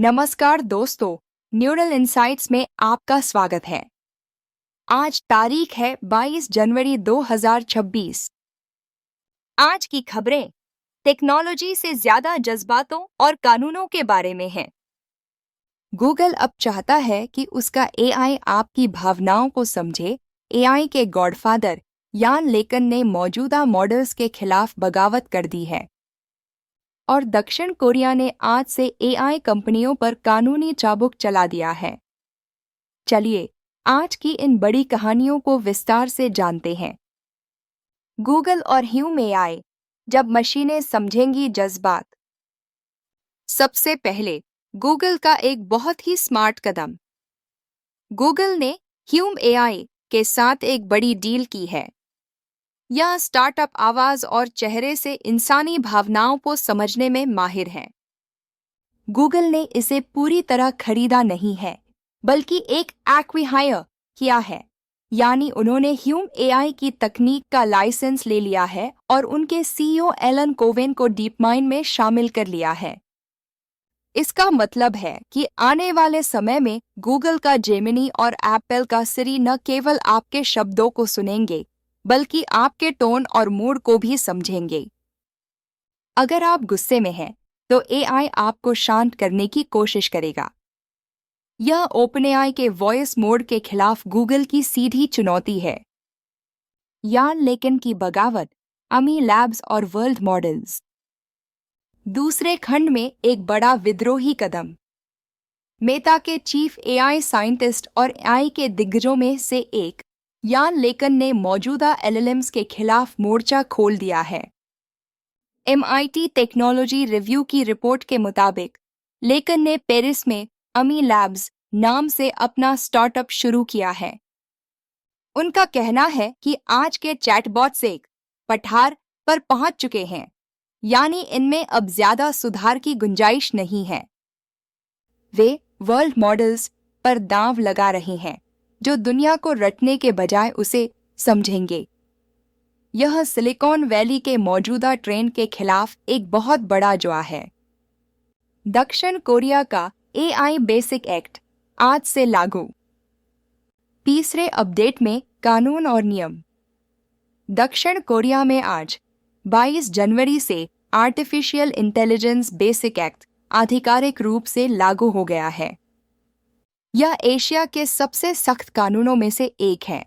नमस्कार दोस्तों, neural insights में आपका स्वागत है। आज तारीख है 22 जनवरी 2026। आज की खबरें टेक्नोलॉजी से ज्यादा जज्बातों और कानूनों के बारे में हैं। गूगल अब चाहता है कि उसका एआई आपकी भावनाओं को समझे। एआई के गॉडफादर यान लेकन ने मौजूदा मॉडल्स के खिलाफ बगावत कर दी है और दक्षिण कोरिया ने आज से एआई कंपनियों पर कानूनी चाबुक चला दिया है। चलिए आज की इन बड़ी कहानियों को विस्तार से जानते हैं। गूगल और ह्यूम एआई, जब मशीनें समझेंगी जज्बात। सबसे पहले गूगल का एक बहुत ही स्मार्ट कदम। गूगल ने ह्यूम एआई के साथ एक बड़ी डील की है। यह स्टार्टअप आवाज और चेहरे से इंसानी भावनाओं को समझने में माहिर है। गूगल ने इसे पूरी तरह खरीदा नहीं है, बल्कि एक एक्विहायर किया है, यानी उन्होंने ह्यूम एआई की तकनीक का लाइसेंस ले लिया है और उनके सीईओ एलन कोवेन को डीपमाइंड में शामिल कर लिया है। इसका मतलब है कि आने वाले समय में गूगल का जेमिनी और एप्पल का सिरी न केवल आपके शब्दों को सुनेंगे, बल्कि आपके टोन और मूड को भी समझेंगे। अगर आप गुस्से में हैं, तो एआई आपको शांत करने की कोशिश करेगा। यह ओपनएआई के वॉइस मोड के खिलाफ गूगल की सीधी चुनौती है। यान लेकिन की बगावत, अमी लैब्स और वर्ल्ड मॉडल्स। दूसरे खंड में एक बड़ा विद्रोही कदम। मेटा के चीफ एआई साइंटिस्ट और एआई के दिग्गजों में से एक यान लेकन ने मौजूदा एलएलएम्स के खिलाफ मोर्चा खोल दिया है। MIT टेक्नोलॉजी रिव्यू की रिपोर्ट के मुताबिक लेकन ने पेरिस में अमी लैब्स नाम से अपना स्टार्टअप शुरू किया है। उनका कहना है कि आज के चैटबॉट्स एक पठार पर पहुंच चुके हैं, यानी इनमें अब ज्यादा सुधार की गुंजाइश नहीं है। वे वर्ल्ड मॉडल्स पर दांव लगा रहे हैं, जो दुनिया को रटने के बजाय उसे समझेंगे। यह सिलिकॉन वैली के मौजूदा ट्रेंड के खिलाफ एक बहुत बड़ा जुआ है। दक्षिण कोरिया का एआई बेसिक एक्ट आज से लागू। तीसरे अपडेट में कानून और नियम। दक्षिण कोरिया में आज 22 जनवरी से आर्टिफिशियल इंटेलिजेंस बेसिक एक्ट आधिकारिक रूप से लागू हो गया है। यह एशिया के सबसे सख्त कानूनों में से एक है।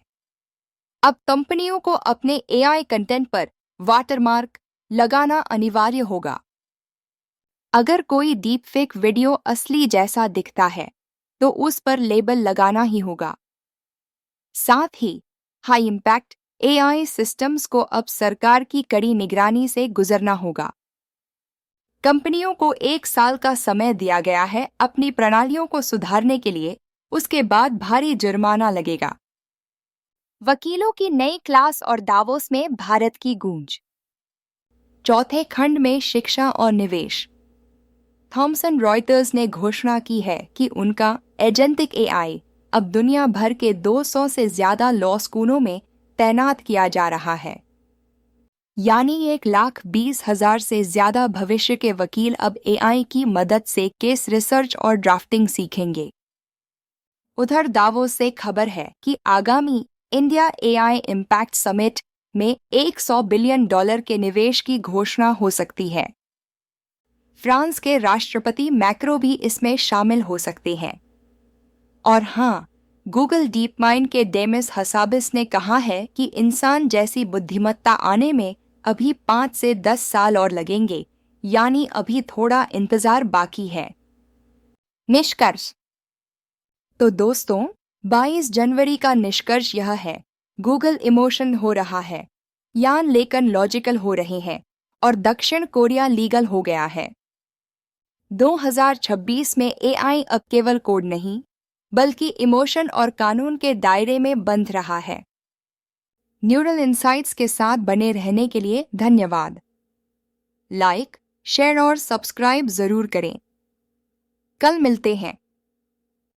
अब कंपनियों को अपने एआई कंटेंट पर वाटरमार्क लगाना अनिवार्य होगा। अगर कोई डीपफेक वीडियो असली जैसा दिखता है, तो उस पर लेबल लगाना ही होगा। साथ ही हाई इम्पैक्ट एआई सिस्टम्स को अब सरकार की कड़ी निगरानी से गुजरना होगा। कंपनियों को 1 साल का समय दिया गया है अपनी प्रणालियों को सुधारने के लिए, उसके बाद भारी जुर्माना लगेगा। वकीलों की नई क्लास और दावोस में भारत की गूंज। चौथे खंड में शिक्षा और निवेश। थॉमसन रॉयटर्स ने घोषणा की है कि उनका एजेंटिक एआई अब दुनिया भर के 200 से ज्यादा लॉ स्कूलों में तैनात किया जा रहा है, यानी 1,20,000 से ज्यादा भविष्य के वकील अब एआई की मदद से केस रिसर्च और ड्राफ्टिंग सीखेंगे। उधर दावोस से खबर है कि आगामी इंडिया एआई इम्पैक्ट समिट में $100 बिलियन के निवेश की घोषणा हो सकती है। फ्रांस के राष्ट्रपति मैक्रो भी इसमें शामिल हो सकते हैं। और हाँ, गूगल डीपमाइंड के डेमिस हसाबिस ने कहा है कि इंसान जैसी बुद्धिमत्ता आने में अभी 5 से 10 साल और लगेंगे, यानी अभी थोड़ा इंतजार बाकी है। निष्कर्ष। तो दोस्तों, 22 जनवरी का निष्कर्ष यह है, गूगल इमोशन हो रहा है, यान लेकन लॉजिकल हो रहे हैं और दक्षिण कोरिया लीगल हो गया है। 2026 में एआई अब केवल कोड नहीं, बल्कि इमोशन और कानून के दायरे में बंध रहा है। न्यूरल इनसाइट्स के साथ बने रहने के लिए धन्यवाद। लाइक, शेयर और सब्सक्राइब जरूर करें। कल मिलते हैं।